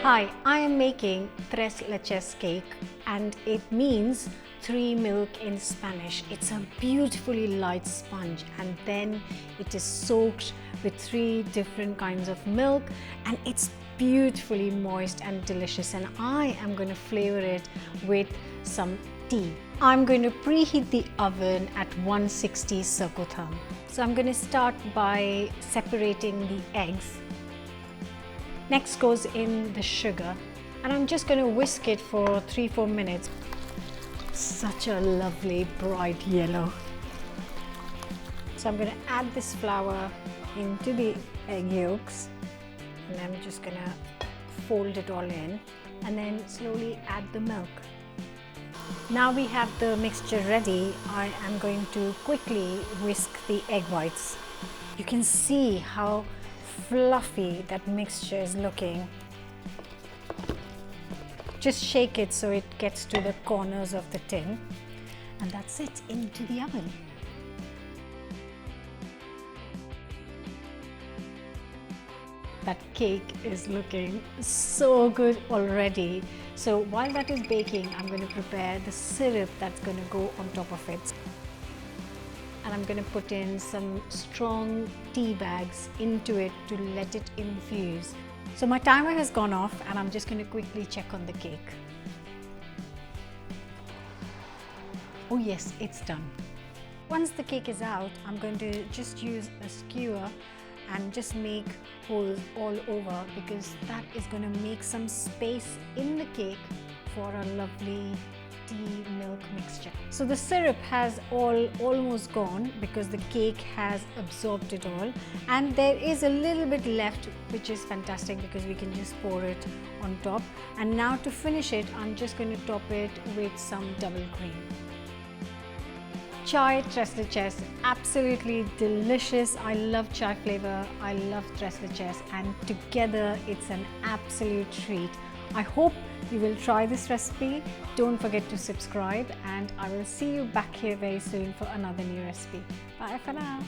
Hi, I am making tres leches cake and it means 3 milk in Spanish. It's a beautifully light sponge and then it is soaked with 3 different kinds of milk and it's beautifully moist and delicious, and I am going to flavor it with some tea. I'm going to preheat the oven at 160 circotherm. So I'm going to start by separating the eggs. Next goes in the sugar and I'm just going to whisk it for 3-4 minutes. Such a lovely bright yellow. So I'm going to add this flour into the egg yolks and I'm just going to fold it all in and then slowly add the milk. Now we have the mixture ready. I am going to quickly whisk the egg whites. You can see how fluffy that mixture is looking. Just shake it so it gets to the corners of the tin, and that's it, into the oven. That cake is looking so good already. So while that is baking, I'm going to prepare the syrup that's going to go on top of it. And I'm going to put in some strong tea bags into it to let it infuse. So my timer has gone off and I'm just going to quickly check on the cake. Oh yes, it's done. Once the cake is out, I'm going to just use a skewer and just make holes all over, because that is going to make some space in the cake for a lovely tea milk mixture. So the syrup has almost gone because the cake has absorbed it all, and there is a little bit left, which is fantastic because we can just pour it on top. And now to finish it, I'm just going to top it with some double cream. Chai tres leches, absolutely delicious. I love chai flavor, I love tres leches, and together it's an absolute treat. I hope you will try this recipe. Don't forget to subscribe and I will see you back here very soon for another new recipe. Bye for now.